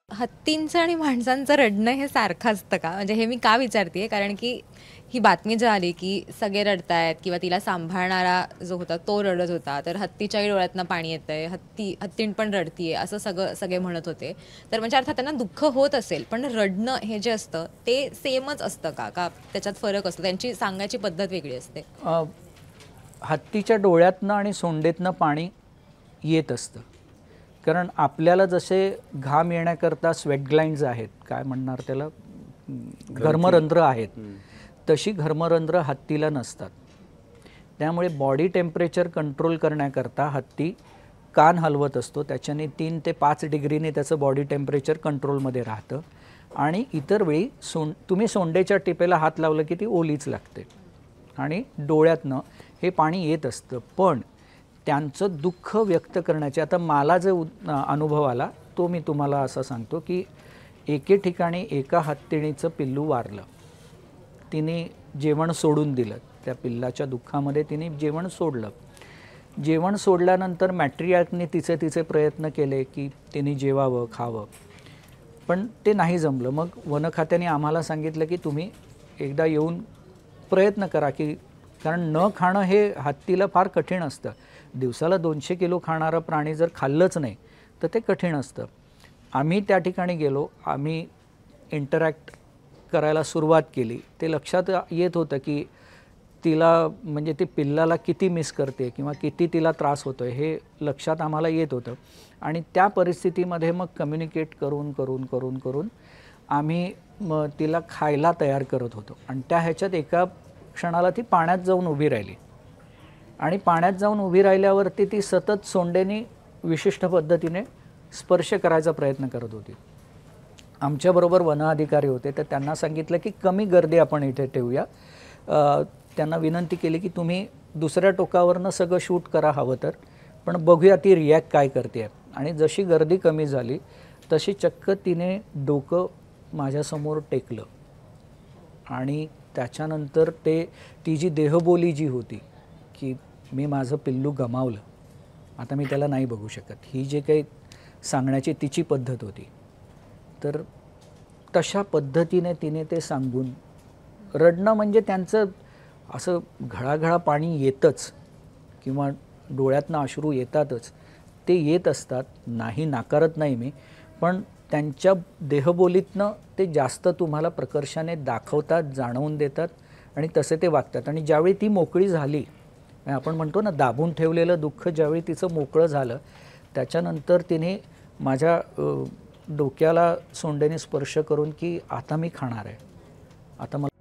हत्तींचं आणि माणसांचं रडणं हे सारखं असतं का? म्हणजे हे मी का विचारतेय कारण की ही बातमी जी आली की सगळे रडतायत किंवा तिला सांभाळणारा जो होता तो रडत होता. तर हत्तीच्याही डोळ्यातनं पाणी येतंय, हत्तीण पण रडतीये असं सगळे म्हणत होते. तर म्हणजे अर्थात त्यांना दुःख होत असेल, पण रडणं हे जे असतं ते सेमच असतं का? का त्याच्यात फरक असतो? त्यांची सांगायची पद्धत वेगळी असते? हत्तीच्या डोळ्यातनं आणि सोंडेतनं पाणी येत असतं. कारण आपल्याला जसे घाम येण्याकरता स्वेट ग्लँड्स आहेत, काय म्हणणार त्याला, घर्मरंध्र आहेत, तशी घर्मरंध्र हत्तीला नसतात. त्यामुळे बॉडी टेम्परेचर कंट्रोल करण्याकरता हत्ती कान हलवत असतो. त्याच्याने 3 ते 5 डिग्रीने त्याचं बॉडी टेम्परेचर कंट्रोलमध्ये राहतं. आणि इतर वेळी तुम्ही सोंडेच्या टिपेला हात लावलं की ती ओलीच लागते आणि डोळ्यातनं हे पाणी येत असतं. पण त्यांचं दुःख व्यक्त करण्याचे, आता मला जो अनुभव आला तो मी तुम्हाला असं सांगतो की एके ठिकाणी एका हत्तीणीचं पिल्लू वारलं. तिने जेवण सोडून दिलं. त्या पिल्लाच्या दुःखामध्ये तिने जेवण सोडलं. जेवण सोडल्यानंतर मॅट्रियार्कने तिचे प्रयत्न केले की तिने जेवावं, खावं, पण ते नाही जमलं. मग वन खात्याने आम्हाला सांगितलं की तुम्ही एकदा येऊन प्रयत्न करा, की कारण न खाणं हे हत्तीला फार कठीण असतं. दिवसाला 200 किलो खाणारा प्राणी जर खाल्लंच नाही तर ते कठीण असतं. आम्ही त्या ठिकाणी गेलो, आम्ही इंटरॅक्ट करायला सुरुवात केली. ते लक्षात येत होतं की तिला म्हणजे ती पिल्लाला किती मिस करते किंवा किती तिला त्रास होतो आहे हे लक्षात आम्हाला येत होतं. आणि त्या परिस्थितीमध्ये मग कम्युनिकेट करून आम्ही तिला खायला तयार करत होतो. आणि त्या ह्याच्यात एका क्षणाला ती पाण्यात जाऊन उभी राहिली. आणि पाण्यात जाऊन उभी राहिल्यावरती ती सतत सोंडेने विशिष्ट पद्धतीने स्पर्श करायचा प्रयत्न करत होती. आमच्याबरोबर वन अधिकारी होते, तर त्यांना सांगितलं की कमी गर्दी आपण इथे ठेवूया. त्यांना विनंती केली की तुम्ही दुसऱ्या टोकावरनं सगळं शूट करा हवं तर, पण बघूया ती रिॲक्ट काय करते. आणि जशी गर्दी कमी झाली तशी चक्क तिने डोकं माझ्यासमोर टेकलं. आणि त्याच्यानंतर ती जी देहबोली जी होती की मी माझं पिल्लू गमावलं, आता मी त्याला नाही बघू शकत, ही जे काही सांगण्याची तिची पद्धत होती, तर तशा पद्धतीने तिने ते सांगून रडणं म्हणजे त्यांचं असं घळाघळा पाणी येतच किंवा डोळ्यातनं अश्रू येतातच, ते येत असतात, नाही नाकारत नाही मी, पण त्यांच्या देहबोलीतनं ते जास्त तुम्हाला प्रकर्षाने दाखवतात, जाणवून देतात आणि तसे ते वागतात. आणि ज्यावेळी ती मोकळी झाली, आपण म्हणतो ना दाबून ठेवलेलं दुःख ज्यावेळी तिचं मोकळं झालं, त्याच्यानंतर तिने माझ्या डोक्याला सोंडेने स्पर्श करून की आता मी खाणार आहे, आता मला